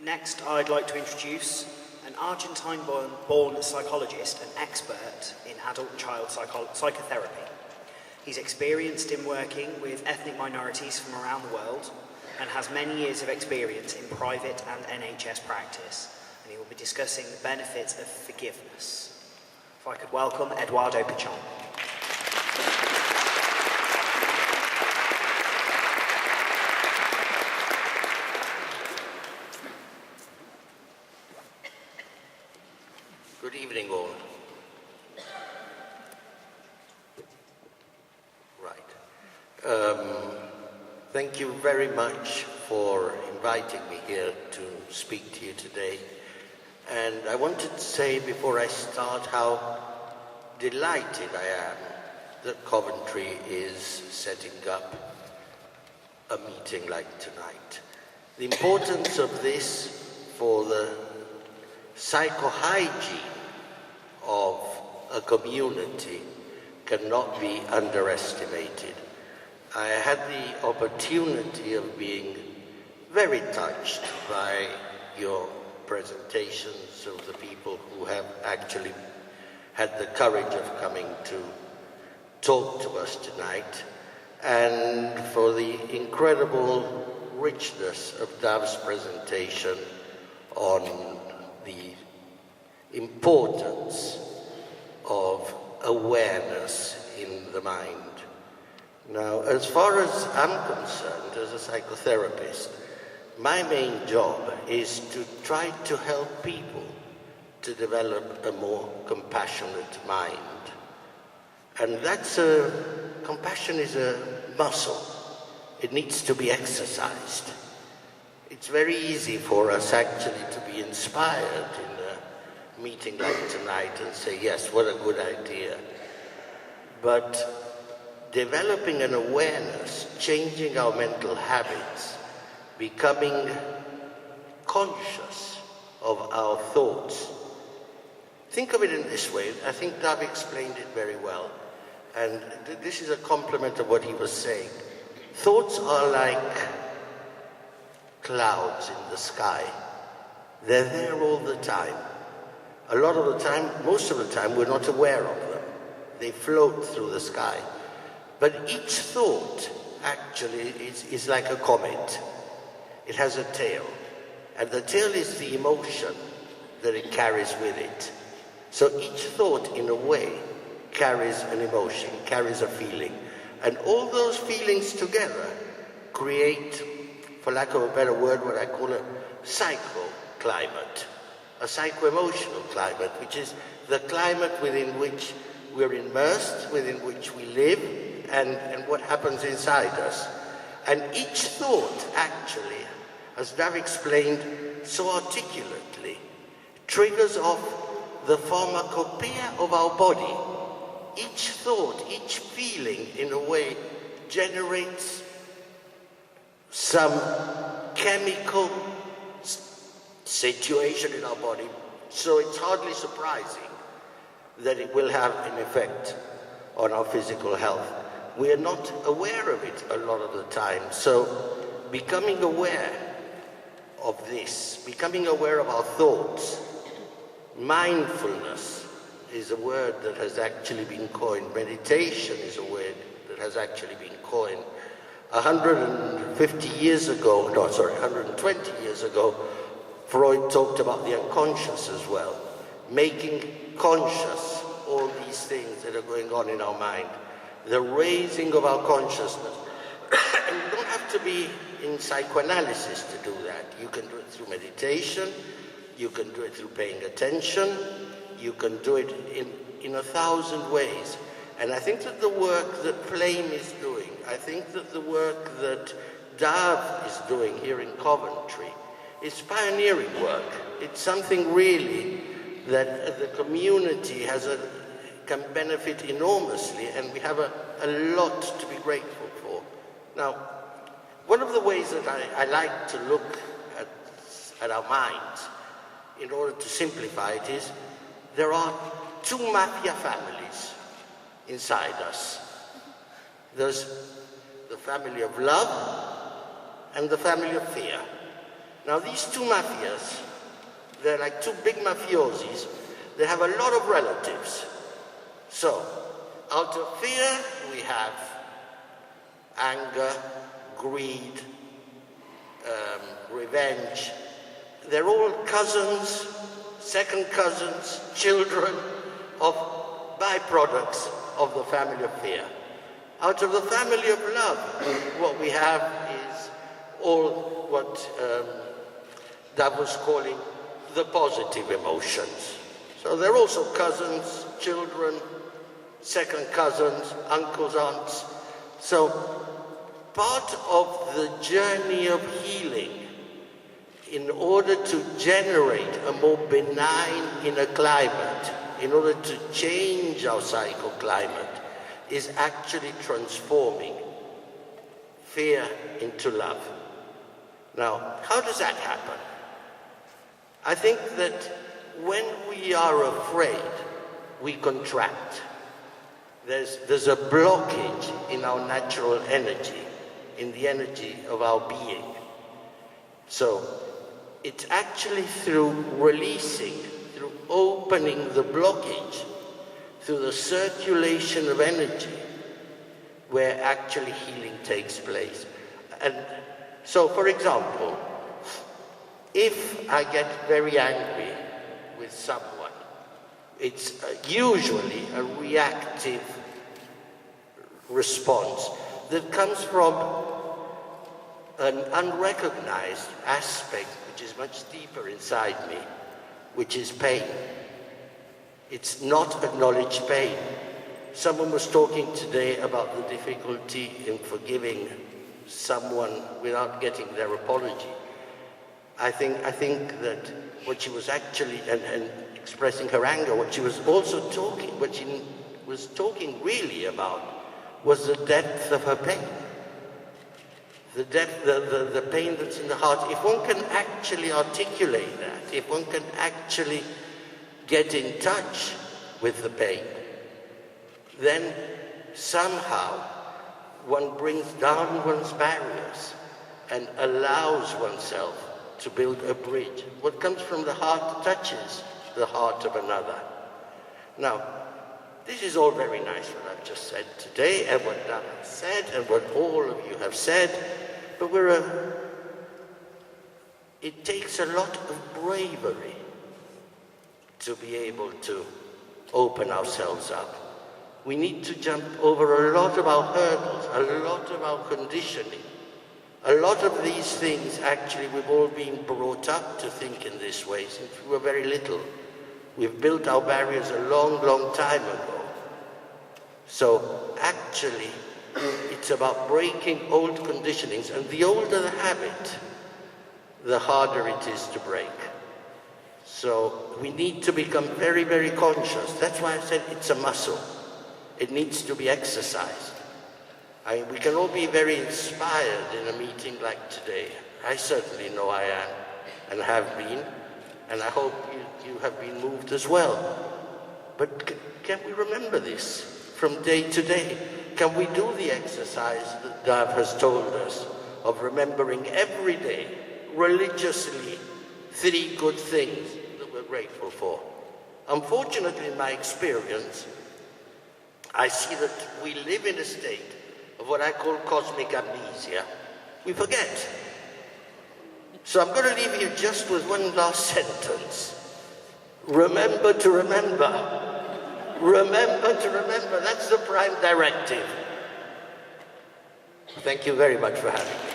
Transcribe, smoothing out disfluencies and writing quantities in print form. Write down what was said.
Next, I'd like to introduce an Argentine-born psychologist and expert in adult and child psychotherapy. He's experienced in working with ethnic minorities from around the world and has many years of experience in private and NHS practice, and he will be discussing the benefits of forgiveness. If I could welcome Eduardo Pitchon. Good evening, all. Thank you very much for inviting me here to speak to you today. And I wanted to say before I start how delighted I am that Coventry is setting up a meeting like tonight. The importance of this for the psychohygiene of a community cannot be underestimated. I had the opportunity of being very touched by your presentations of the people who have actually had the courage of coming to talk to us tonight, and for the incredible richness of Dav's presentation on the importance of awareness in the mind. Now, as far as I'm concerned, as a psychotherapist, my main job is to try to help people to develop a more compassionate mind. And compassion is a muscle. It needs to be exercised. It's very easy for us actually to be inspired in a meeting like tonight and say, yes, what a good idea. But developing an awareness, changing our mental habits, becoming conscious of our thoughts. Think of it in this way. I think Dav explained it very well. And this is a complement of what he was saying. Thoughts are like clouds in the sky. They're there all the time. A lot of the time, most of the time, we're not aware of them. They float through the sky. But each thought actually is like a comet. It has a tail. And the tail is the emotion that it carries with it. So each thought, in a way, carries an emotion, carries a feeling. And all those feelings together create, for lack of a better word, what I call a psychoclimate, a psycho-emotional climate, which is the climate within which we're immersed, within which we live, and what happens inside us. And each thought, actually, as Dav explained so articulately, triggers off the pharmacopoeia of our body. Each thought, each feeling, in a way, generates some chemical situation in our body, so it's hardly surprising that it will have an effect on our physical health. We are not aware of it a lot of the time, so becoming aware of this, becoming aware of our thoughts, mindfulness is a word that has actually been coined, meditation is a word that has actually been coined. 120 years ago, Freud talked about the unconscious as well, making conscious all these things that are going on in our mind, the raising of our consciousness. And you don't have to be in psychoanalysis to do that. You can do it through meditation, you can do it through paying attention, you can do it in 1,000 ways. And I think that the work that Flame is doing, I think that the work that Dav is doing here in Coventry is pioneering work. It's something really that the community can benefit enormously, and we have a lot to be grateful for. Now, one of the ways that I like to look at our minds, in order to simplify it, is there are two mafia families inside us. There's the family of love and the family of fear. Now these two mafias, they're like two big mafiosis. They have a lot of relatives. So, out of fear, we have anger, greed, revenge. They're all cousins, second cousins, children of byproducts of the family of fear. Out of the family of love, what we have is all what Dave was calling the positive emotions. So they're also cousins, children, second cousins, uncles, aunts. So part of the journey of healing, in order to generate a more benign inner climate, in order to change our psychoclimate, is actually transforming fear into love. Now, how does that happen? I think that when we are afraid, we contract. There's a blockage in our natural energy, in the energy of our being. So it's actually through releasing, through opening the blockage, through the circulation of energy, where actually healing takes place. And so, for example, if I get very angry with someone, it's usually a reactive response that comes from an unrecognized aspect which is much deeper inside me, which is pain. It's not acknowledged pain. Someone was talking today about the difficulty in forgiving someone without getting their apology. I think that what she was actually, and expressing her anger, what she was also talking, what she was talking really about was the depth of her pain. The depth, the pain that's in the heart. If one can actually articulate that, if one can actually get in touch with the pain, then somehow one brings down one's barriers and allows oneself to build a bridge. What comes from the heart touches the heart of another. Now, this is all very nice what I've just said today, and what Dan has said, and what all of you have said, but it takes a lot of bravery to be able to open ourselves up. We need to jump over a lot of our hurdles, a lot of our conditioning. A lot of these things, actually, we've all been brought up to think in this way since we were very little. We've built our barriers a long, long time ago. So, actually, it's about breaking old conditionings, and the older the habit, the harder it is to break. So, we need to become very, very conscious. That's why I said it's a muscle. It needs to be exercised. We can all be very inspired in a meeting like today. I certainly know I am, and have been, and I hope you have been moved as well. But can we remember this from day to day? Can we do the exercise that Dav has told us of remembering every day, religiously, 3 good things that we're grateful for? Unfortunately, in my experience, I see that we live in a state of what I call cosmic amnesia. We forget. So I'm going to leave you just with one last sentence. Remember to remember. Remember to remember. That's the prime directive. Thank you very much for having me.